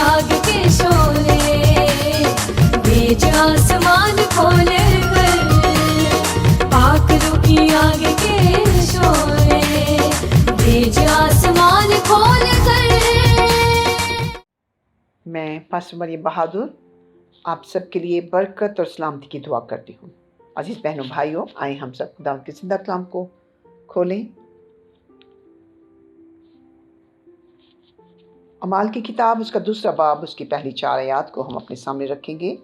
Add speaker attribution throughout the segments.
Speaker 1: आग के शोले, भेज आसमान खोले कर। पाक रूह की आग के शोले, भेज आसमान खोल कर।
Speaker 2: मैं पास्टर मरियम बहादुर आप सबके लिए बरकत और सलामती की दुआ करती हूँ। अजीज बहनों भाइयों, आए हम सब खुदा के जिंदा कलाम को खोलें। अमाल की किताब उसका दूसरा बाब उसकी पहली 4 आयत को हम अपने सामने रखेंगे।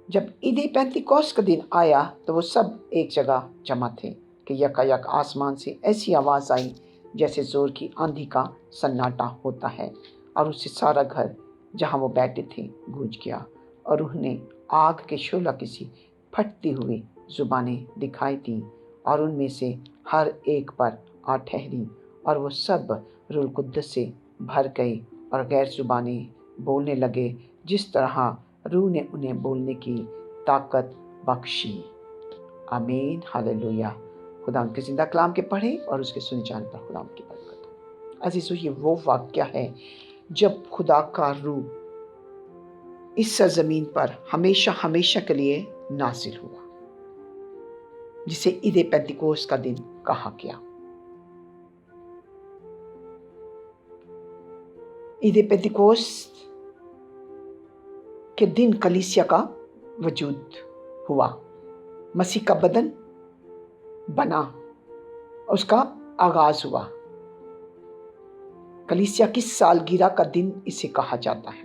Speaker 2: जब ईद पेंतिकोस्त का दिन आया तो वो सब एक जगह जमा थे कि यकायक आसमान से ऐसी आवाज़ आई जैसे ज़ोर की आंधी का सन्नाटा होता है, और उससे सारा घर जहाँ वो बैठे थे गूंज गया, और उन्हें आग के शोला किसी फटती हुई ज़ुबानें दिखाई दी, और उनमें से हर एक पर आ ठहरी, और वो सब रूह कुद्दस से भर गए और गैर ज़ुबानें बोलने लगे जिस तरह रूह ने उन्हें बोलने की ताकत बख्शी। आमीन, हालेलुया। खुदा के जिंदा कलाम के पढ़े और उसके सुने जाने पर खुदा की बरकत हो। अजीज़ों, ये वो वाक़या है जब खुदा का रूह इस सरज़मीन पर हमेशा हमेशा के लिए नाज़िल हुआ, जिसे ईद पेंतिकोस्त का दिन कहा गया। ईद पेंतिकोस्त के दिन कलीसिया का वजूद हुआ, मसीह का बदन बना, उसका आगाज हुआ। कलीसिया की सालगिरह का दिन इसे कहा जाता है,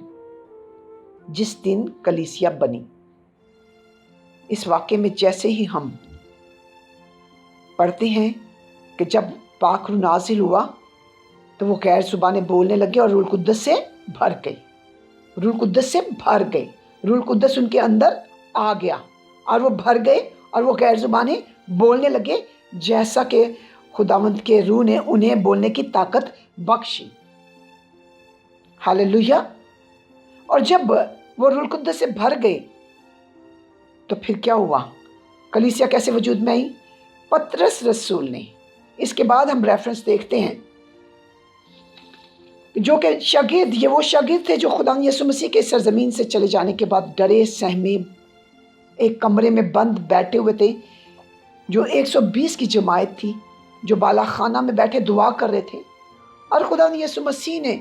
Speaker 2: जिस दिन कलीसिया बनी। इस वाक़े में जैसे ही हम पढ़ते हैं कि जब पाक रूह नाज़िल हुआ तो वो गैर ज़ुबानें बोलने लगे और रूह कुद्दस से भर गई। रूह कुद्दस से भर गए, रूह कुद्दस उनके अंदर आ गया और वो भर गए और वो गैर ज़ुबानें बोलने लगे जैसा कि खुदावंद के रूह ने उन्हें बोलने की ताकत बख्शी। हालेलुया। और जब वो रूह कुद्दस से भर गए तो फिर क्या हुआ? कलीसिया कैसे वजूद में आई? पतरस रसूल ने। इसके बाद हम रेफरेंस देखते हैं जो कि शागिर्द, ये वो शागिर्द थे जो खुदा यीशु मसीह के सरजमीन से चले जाने के बाद डरे सहमे एक कमरे में बंद बैठे हुए थे, जो 120 की जमायत थी, जो बाला खाना में बैठे दुआ कर रहे थे। और खुदा यीशु मसीह ने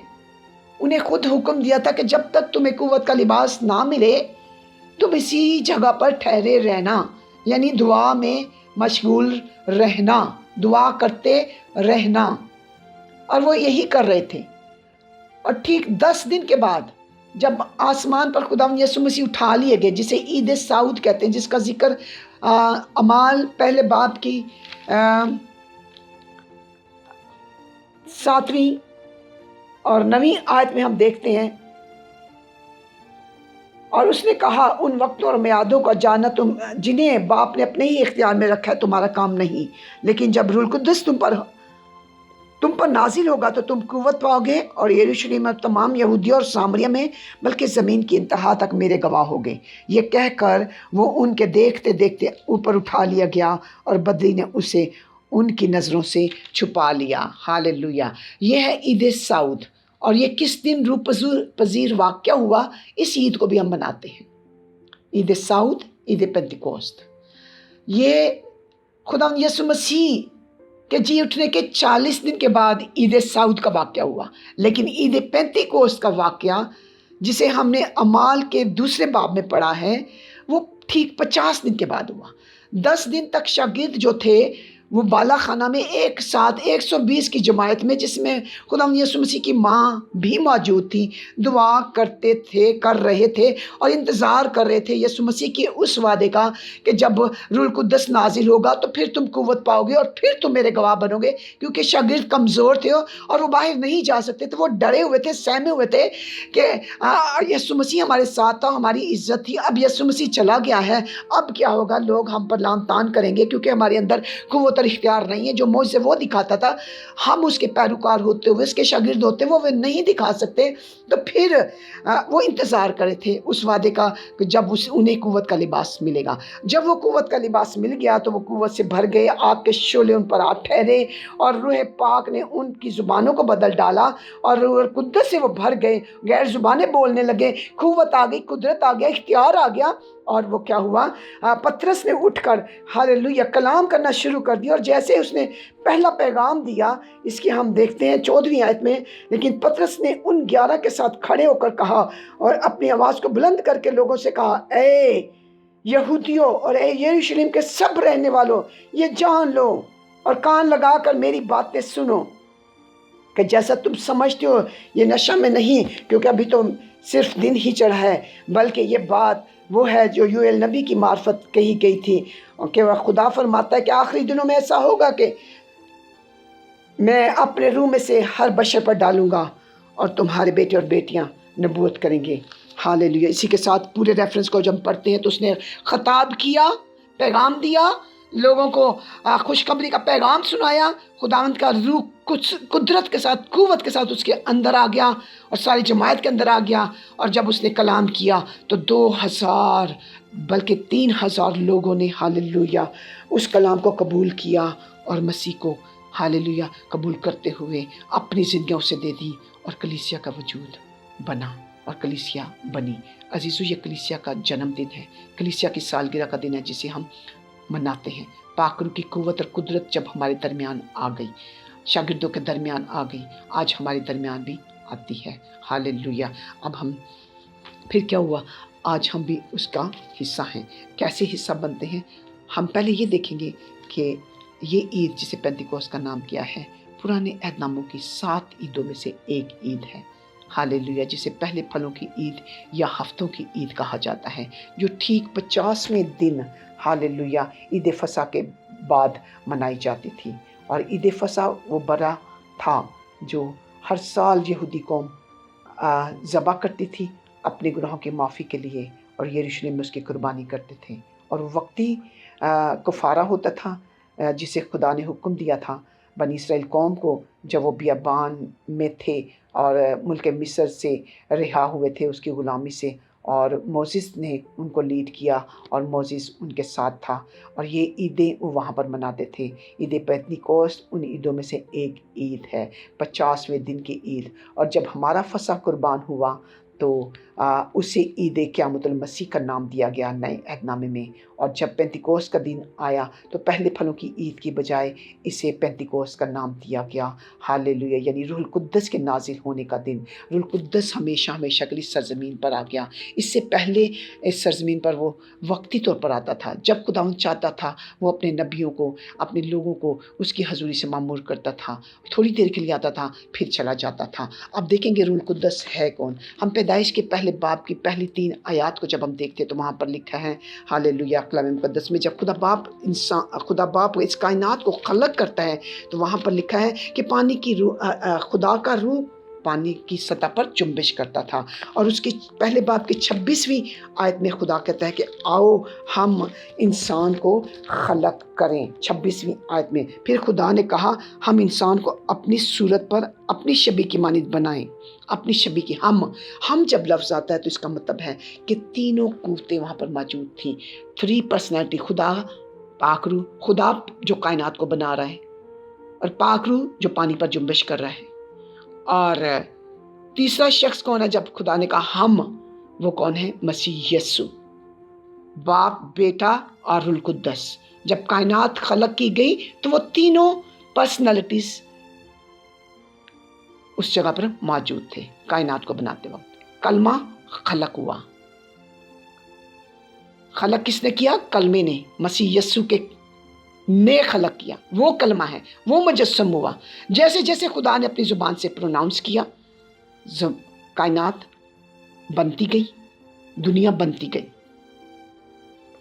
Speaker 2: उन्हें खुद हुक्म दिया था कि जब तक तुम्हें कुव्वत का लिबास ना मिले तुम इसी जगह पर ठहरे रहना, यानी दुआ में मशगूल रहना, दुआ करते रहना। और वो यही कर रहे थे। और ठीक 10 दिन के बाद जब आसमान पर खुदा यीशु मसीह उठा लिए गए, जिसे ईद साउद कहते हैं, जिसका जिक्र अमाल पहले बाब की 7वीं और 9वीं आयत में हम देखते हैं। और उसने कहा, उन वक्तों और मियादों का जानना तुम जिन्हें बाप ने अपने ही इख्तियार में रखा है तुम्हारा काम नहीं, लेकिन जब रूह कुद्दस तुम पर नाजिल होगा तो तुम कुव्वत पाओगे और यरूशलेम में तमाम यहूदिया और सामरिया में बल्कि ज़मीन की इंतहा तक मेरे गवाह होगे। ये कहकर वो उनके देखते देखते ऊपर उठा लिया गया और बदरी ने उसे उनकी नज़रों से छुपा लिया। हालेलुया। यह है ईद साउद। और ये किस दिन रूह पजीर वाक़या हुआ, इस ईद को भी हम मनाते हैं, ईद साउद, ईद पेंतिकोस्त। ये खुदा यीशु मसीह के जी उठने के 40 दिन के बाद ईद साउद का वाक़या हुआ। लेकिन ईद पेंतिकोस्त का वाक़या, जिसे हमने अमाल के दूसरे बाब में पढ़ा है, वो ठीक 50 दिन के बाद हुआ। 10 दिन तक शागिर्द जो थे वो बाला खाना में एक साथ 120 की जमायत में, जिसमें खुदा यीशु मसीह की माँ भी मौजूद थी, दुआ कर रहे थे और इंतज़ार कर रहे थे यीशु मसीह के उस वादे का कि जब रूह कुद्दस नाजिल होगा तो फिर तुम कुव्वत पाओगे और फिर तुम मेरे गवाह बनोगे। क्योंकि शागिर्द कमज़ोर थे और वो बाहर नहीं जा सकते थे, वो डरे हुए थे, सहमे हुए थे कि यीशु मसीह हमारे साथ था, हमारी इज्जत थी, अब यीशु मसीह चला गया है, अब क्या होगा? लोग हम पर लान तान करेंगे क्योंकि हमारे अंदर कुव्वत قوت اور اختیار نہیں ہے جو موجزے وہ دکھاتا تھا، ہم اس کے پیروکار ہوتے ہوئے، اس کے شاگرد ہوتے ہوئے وہ نہیں دکھا سکتے، تو پھر وہ انتظار کرے تھے اس وعدے کا کہ جب انہیں قوت کا لباس ملے گا۔ جب وہ قوت کا لباس مل گیا تو وہ قوت سے بھر گئے، آگ کے شعلے ان پر آ ٹھہرے اور روح پاک نے ان کی زبانوں کو بدل ڈالا اور روح القدس سے وہ بھر گئے، غیر زبانیں بولنے لگے، قوت آ گئی، قدرت آ گیا، اختیار آ گیا۔ اور وہ کیا ہوا، پطرس نے اٹھ کر ہاللویہ کلام کرنا شروع کر دیا، اور جیسے اس نے پہلا پیغام دیا، اس کی ہم دیکھتے ہیں 14ویں آیت میں، لیکن پطرس نے ان 11 کے ساتھ کھڑے ہو کر کہا اور اپنی آواز کو بلند کر کے لوگوں سے کہا، اے یہودیوں اور اے یروشلم کے سب رہنے والوں، یہ جان لو اور کان لگا کر میری باتیں سنو کہ جیسا تم سمجھتے ہو یہ نشہ میں نہیں، کیونکہ ابھی تو صرف دن ہی چڑھا ہے، بلکہ یہ بات وہ ہے جو یوئیل نبی کی معرفت کہی گئی تھی کہ وہ خدا فرماتا ہے کہ آخری دنوں میں ایسا ہوگا کہ میں اپنے روح میں سے ہر بشر پر ڈالوں گا اور تمہارے بیٹے اور بیٹیاں نبوت کریں گے۔ ہاللیلویہ۔ اسی کے ساتھ پورے ریفرنس کو جب پڑھتے ہیں تو اس نے خطاب کیا، پیغام دیا، لوگوں کو خوشخبری کا پیغام سنایا، خداوند کا روح کچھ قدرت کے ساتھ، قوت کے ساتھ اس کے اندر آ گیا اور ساری جماعت کے اندر آ گیا، اور جب اس نے کلام کیا تو 2000 بلکہ 3000 لوگوں نے ہاللیلویہ اس کلام کو قبول کیا اور مسیح کو ہاللیلویہ قبول کرتے ہوئے اپنی زندگیوں سے دے دی، اور کلیسیا کا وجود بنا اور کلیسیا بنی۔ عزیزو، یہ کلیسیا کا جنم دن ہے، کلیسیا کی سالگرہ کا دن ہے جسے ہم مناتے ہیں۔ پاک روح کی قوت اور قدرت جب ہمارے درمیان آ گئی، شاگردوں کے درمیان آ گئی، آج ہمارے درمیان بھی آتی ہے۔ ہاللیلویہ۔ اب ہم پھر کیا ہوا، آج ہم بھی اس کا حصہ ہیں۔ کیسے حصہ بنتے ہیں؟ ہم پہلے یہ دیکھیں گے کہ یہ عید جسے پینتیکوست کا نام کیا ہے، پرانے عہد ناموں کی 7 عیدوں میں سے ایک عید ہے۔ ہاللیلویہ، جسے پہلے پھلوں کی عید یا ہفتوں کی عید کہا جاتا ہے، جو ٹھیک 50ویں دن ہاللیلویہ عید فصح کے بعد منائی جاتی تھی۔ اور عید فصح وہ برا تھا جو ہر سال یہودی قوم ذبح کرتی تھی اپنے گناہوں کی معافی کے لیے، اور یروشلم میں اس کی قربانی کرتے تھے، اور وقتی کفارہ ہوتا تھا جسے خدا نے حکم دیا تھا بنی اسرائیل قوم کو جب وہ بیابان میں تھے اور ملک مصر سے رہا ہوئے تھے اس کی غلامی سے، اور موسیس نے ان کو لیڈ کیا اور موسیس ان کے ساتھ تھا، اور یہ عیدیں وہ وہاں پر مناتے تھے۔ عید پینتیکوست ان عیدوں میں سے ایک عید ہے، 50ویں دن کی عید۔ اور جب ہمارا فصح قربان ہوا تو اسے عید قیامت المسیح کا نام دیا گیا نئے عہد نامے میں۔ اور جب پینتیکوست کا دن آیا تو پہلے پھلوں کی عید کی بجائے اسے پینتیکوست کا نام دیا گیا۔ ہاللیلویہ، یعنی روح القدس کے نازل ہونے کا دن۔ روح القدس ہمیشہ ہمیشہ کے لیے سرزمین پر آ گیا۔ اس سے پہلے اس سرزمین پر وہ وقتی طور پر آتا تھا، جب خداوند چاہتا تھا وہ اپنے نبیوں کو، اپنے لوگوں کو اس کی حضوری سے معمور کرتا تھا، تھوڑی دیر کے لیے آتا تھا پھر چلا جاتا تھا۔ اب دیکھیں گے روح القدس ہے کون۔ ہم پیدائش کے پہلے باب کی پہلی 3 آیات کو جب ہم دیکھتے ہیں تو وہاں پر لکھا ہے ہاللیلویہ کلام مقدس میں، جب خدا باپ اس کائنات کو خلق کرتا ہے تو وہاں پر لکھا ہے کہ پانی کی روح، خدا کا روح پانی کی سطح پر جنبش کرتا تھا۔ اور اس کے پہلے باب کی 26ویں آیت میں خدا کہتا ہے کہ آؤ ہم انسان کو خلق کریں۔ 26ویں آیت میں پھر خدا نے کہا ہم انسان کو اپنی صورت پر اپنی شبیہ کی مانند بنائیں۔ اپنی شبیہ کی، ہم جب لفظ آتا ہے تو اس کا مطلب ہے کہ تینوں قوتیں وہاں پر موجود تھیں۔ 3 پرسنالٹی، خدا، پاک روح، خدا جو کائنات کو بنا رہا ہے، اور پاک روح جو پانی پر جنبش کر رہا ہے، اور تیسرا شخص کون ہے جب خدا نے کہا ہم، وہ کون ہے؟ مسیح یسوع، باپ، بیٹا اور روح القدس۔ جب کائنات خلق کی گئی تو وہ تینوں پرسنالٹیز اس جگہ پر موجود تھے کائنات کو بناتے وقت۔ کلمہ خلق ہوا۔ خلق کس نے کیا؟ کلمے نے، مسیح یسوع کے نے خلق کیا، وہ کلمہ ہے، وہ مجسم ہوا۔ جیسے جیسے خدا نے اپنی زبان سے پروناؤنس کیا، کائنات بنتی گئی، دنیا بنتی گئی،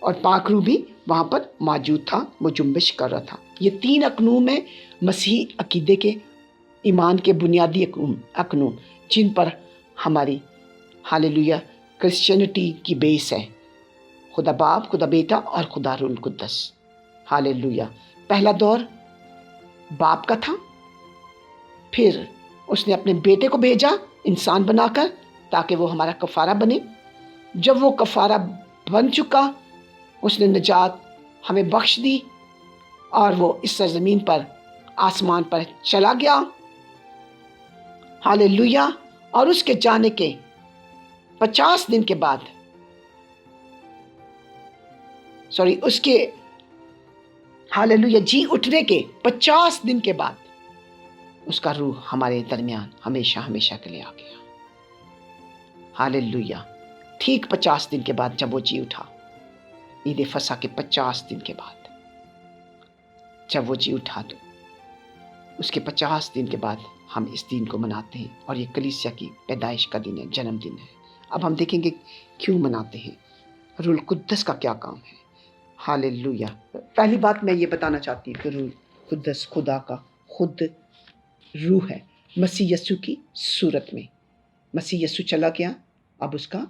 Speaker 2: اور پاک روح بھی وہاں پر موجود تھا، وہ جنبش کر رہا تھا۔ یہ 3 اقنوم ہیں مسیحی عقیدے کے، ایمان کے بنیادی اقنوم، جن پر ہماری ہاللیلویہ کرسچینٹی کی بیس ہے، خدا باپ، خدا بیٹا اور خدا روح القدس۔ ہاللیلویہ۔ पहला दौर बाप का था, फिर उसने अपने बेटे को भेजा इंसान बनाकर ताकि वो हमारा कफ़ारा बने। जब वो कफ़ारा बन चुका, उसने निजात हमें बख्श दी और वो इस सरज़मीन पर, आसमान पर चला गया। हालेलुया। और उसके जाने के 50 दिन के बाद, उसके हालेलुया जी उठने के 50 दिन के बाद उसका रूह हमारे दरमियान हमेशा हमेशा के लिए आ गया। हालेलुया। ठीक 50 दिन के बाद जब वो जी उठा, ईद फसा के 50 दिन के बाद जब वो जी उठा, तो उसके 50 दिन के बाद हम इस दिन को मनाते हैं और ये कलीसिया की पैदाइश का दिन है, जन्मदिन है। अब हम देखेंगे क्यों मनाते हैं, रूह कुद्दस का क्या काम है। हालेलुया। पहली बात मैं ये बताना चाहती हूँ कि रूह कुद्दस खुदा का खुद रूह है, मसीह यस्सु की सूरत में। मसीह यस्सु चला गया, अब उसका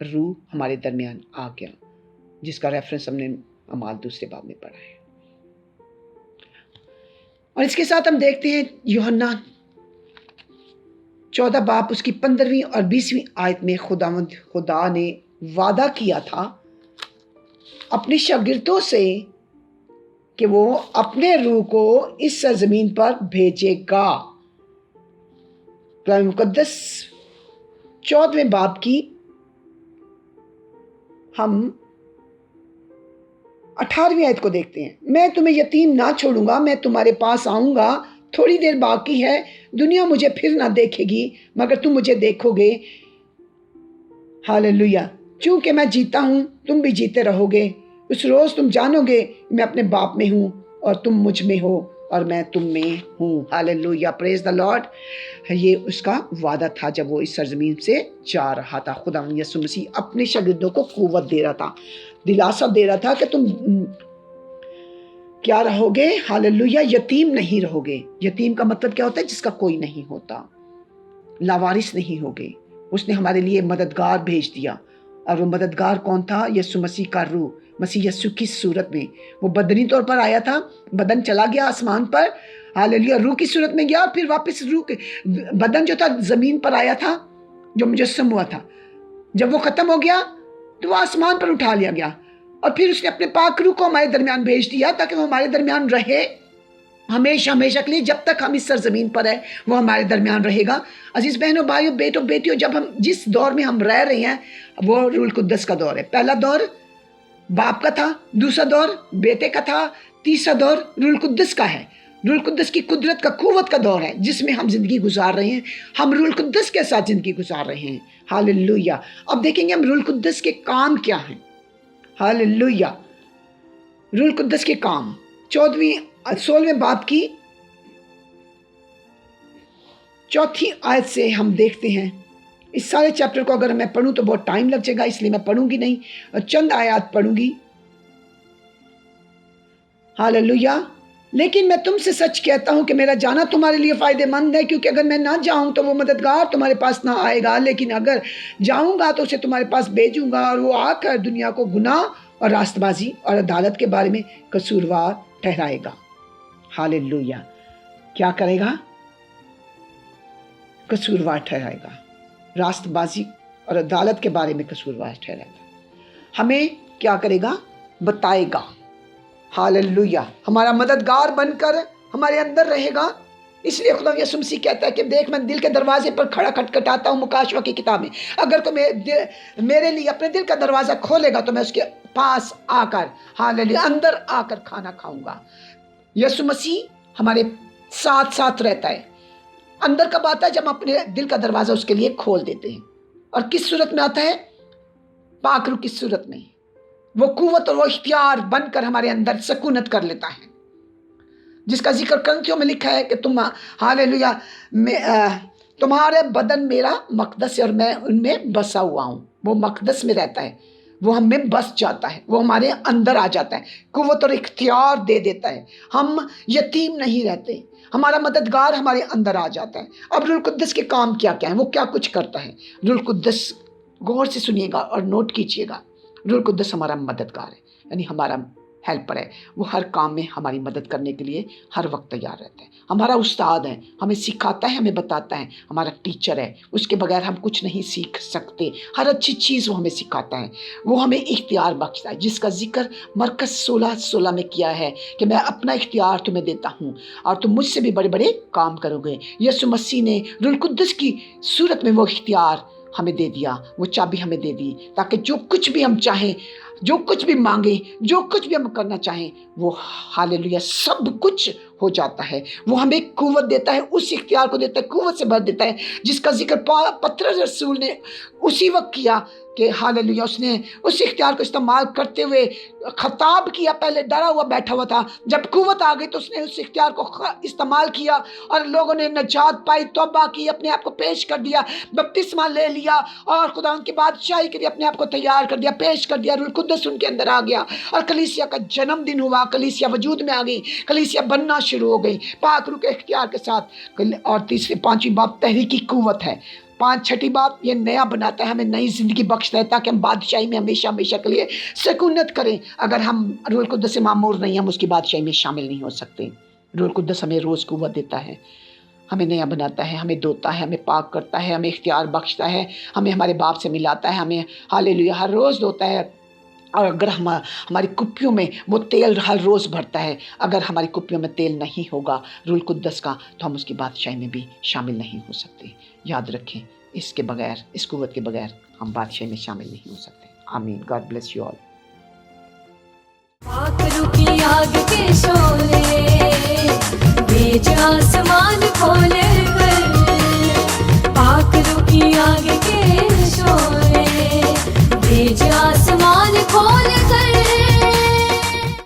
Speaker 2: रूह हमारे दरमियान आ गया, जिसका रेफरेंस हमने अमाल 2 बाब में पढ़ा है। और इसके साथ हम देखते हैं यूहन्ना 14 बाब उसकी 15वीं और 20वीं आयत में खुदा ने वादा किया था अपने शागिर्दों से कि वो अपने रूह को इस सरजमीन पर भेजेगा। कलाम मुकद्दस 14वें बाब की हम 18वीं आयत को देखते हैं। मैं तुम्हें यतीम ना छोड़ूंगा, मैं तुम्हारे पास आऊंगा। थोड़ी देर बाकी है, दुनिया मुझे फिर ना देखेगी मगर तुम मुझे देखोगे। हालेलुया। चूंकि मैं जीता हूं, तुम भी जीते रहोगे। उस रोज तुम जानोगे मैं अपने बाप में हूं और तुम मुझ में हो और मैं तुम में हूं। Hallelujah, praise the Lord. ये उसका वादा था जब वो इस सरजमीन से जा रहा था। खुदा यीशु मसीह अपने शागिर्दों को कुव्वत दे रहा था, दिलासा दे रहा था कि तुम क्या रहोगे। हालेलुया, यतीम नहीं रहोगे। यतीम का मतलब क्या होता है? जिसका कोई नहीं होता, लावारिस नहीं होगे। उसने हमारे लिए मददगार भेज दिया और वो मददगार कौन था? यीशु मसीह का रूह, मसीह यीशु की सूरत में। वो बदनी तौर पर आया था, बदन चला गया आसमान पर, हालेलुया, रूह की सूरत में गया और फिर वापस रूह के बदन जो था जमीन पर आया था, जो मुजस्सम हुआ था। जब वो खत्म हो गया तो वो आसमान पर उठा लिया गया और फिर उसने अपने पाक रूह को हमारे दरमियान भेज दिया ताकि वो हमारे दरमियान रहे हमेशा हमेशा के लिए। जब तक हम इस सरजमीन पर है वो हमारे दरमियान रहेगा। अजीज बहनों, भाइयों, बेटों, बेटियों, जब हम जिस दौर में हम रह रहे हैं वो रूह कुद्दस का दौर है। पहला दौर बाप का था, दूसरा दौर बेटे का था, तीसरा दौर रूह कुद्दस का है। रूह कुद्दस की कुदरत का, कुव्वत का दौर है जिसमें हम जिंदगी गुजार रहे हैं। हम रूह कुद्दस के साथ जिंदगी गुजार रहे हैं। हालेलुया। अब देखेंगे हम रूह कुद्दस के काम क्या हैं। हालेलुया, रूह कुद्दस के काम 16वें बाब की 4थी आयत से हम देखते हैं। इस सारे चैप्टर को अगर मैं पढ़ूं तो बहुत टाइम लग जाएगा, इसलिए मैं पढ़ूंगी नहीं, चंद आयत पढ़ूंगी। हालेलुया। लेकिन मैं तुमसे सच कहता हूं कि मेरा जाना तुम्हारे लिए फायदेमंद है, क्योंकि अगर मैं ना जाऊं तो वो मददगार तुम्हारे पास ना आएगा, लेकिन अगर जाऊंगा तो उसे तुम्हारे पास भेजूंगा और वो आकर दुनिया को गुनाह और रास्तबाजी और अदालत के बारे में कसूरवार ठहराएगा। हालेलुया। क्या करेगा? कसूरवार ठहराएगा, रास्तबाजी और अदालत के बारे में कसूरवार ठहराएगा। हमें क्या करेगा? बताएगा। हालेलुया। हमारा मददगार बनकर हमारे अंदर रहेगा। इसलिए खुदा यीशु मसीह कहता है कि देख, मैं दिल के दरवाजे पर खड़ा खटखटाता हूँ। मुकाशवा की किताब में, अगर तो मेरे लिए अपने दिल का दरवाजा खोलेगा तो मैं उसके पास आकर, हालेलुया, अंदर आकर खाना खाऊंगा। यीशु मसीह हमारे साथ साथ रहता है। अंदर कब आता है? जब हम अपने दिल का दरवाजा उसके लिए खोल देते हैं। और किस सूरत में आता है? पाक रूह की सूरत में। वो कुव्वत और वो इख्तियार बनकर हमारे अंदर सकूनत कर लेता है, जिसका जिक्र ग्रंथियों में लिखा है कि तुम, हालेलुया, तुम्हारे बदन मेरा मकदस है और मैं उनमें बसा हुआ हूँ। वो मकदस में रहता है, वो हम में बस जाता है, वो हमारे अंदर आ जाता है, कुव्वत और इख्तियार दे देता है। हम यतीम नहीं रहते, हमारा मददगार हमारे अंदर आ जाता है। अब रूह कुद्दस के काम क्या क्या है, वो क्या कुछ करता है? रूह कुद्दस, गौर से सुनिएगा और नोट कीजिएगा। रूह कुद्दस हमारा मददगार है, यानी हमारा हेल्पर है, वो हर काम में हमारी मदद करने के लिए हर वक्त तैयार रहता है। हमारा उस्ताद है, हमें सिखाता है, हमें बताता है, हमारा टीचर है, उसके बगैर हम कुछ नहीं सीख सकते। हर अच्छी चीज़ वो हमें सिखाता है, वो हमें इख्तियार बख्शता है, जिसका जिक्र मरकज़ 16:16 में किया है कि मैं अपना इख्तियार तुम्हें देता हूँ और तुम मुझसे भी बड़े बड़े काम करोगे। यीशु मसीह ने रूह कुद्दस की सूरत में वो इख्तियार हमें दे दिया, वो चाबी हमें दे दी, ताकि जो कुछ भी हम चाहें, जो कुछ भी मांगे, जो कुछ भी हम करना चाहें, वो हालेलुया सब कुछ हो जाता है। वो हमें कुव्वत देता है, उस इख्तियार को देता है, कुव्वत से भर देता है, जिसका जिक्र पतरस रसूल ने उसी वक्त किया कि हालेलुया उसने उस इख्तियार को इस्तेमाल करते हुए खताब किया। पहले डरा हुआ बैठा हुआ था, जब कुव्वत आ गई तो उसने उस इख्तियार को इस्तेमाल किया और लोगों ने नजात पाई, तौबा की, अपने आप को पेश कर दिया, बपतिस्मा ले लिया और खुदा उनकी बादशाही के लिए अपने आप को तैयार कर दिया, पेश कर दिया। रूह कुद्दस उनके अंदर आ गया और कलीसिया का जन्मदिन हुआ, कलीसिया वजूद में आ गई, कलीसिया बनना शुरू हो गई पाक रूह के इख्तियार के साथ। और तीसरी पांचवी बात तहरीकी कुव्वत है। छठी बात, ये नया बनाता है, हमें नई ज़िंदगी बख्शता है ताकि हम बादशाही में हमेशा हमेशा के लिए सकूनत करें। अगर हम रूह कुद्दस से मामूर नहीं, हम उसकी बादशाही में शामिल नहीं हो सकते। रूह कुद्दस हमें रोज़ कुव्वत देता है, हमें नया बनाता है, हमें धोता है, हमें पाक करता है, हमें इख्तियार बख्शता है, हमें हमारे बाप से मिलाता है, हमें हालेलुया हर रोज़ धोता है। और अगर हमारी कुप्पियों में वो तेल हर रोज़ भरता है, अगर हमारी कुप्पियों में तेल नहीं होगा रूह कुद्दस का, तो हम उसकी बादशाही में भी शामिल नहीं हो सकते। याद रखें, इसके बगैर, इस कुव्वत के बगैर हम बादशाही में शामिल नहीं हो सकते। आमीन। God bless you all.
Speaker 1: पाक रूह की आग के शोले, बीच आसमान खोले।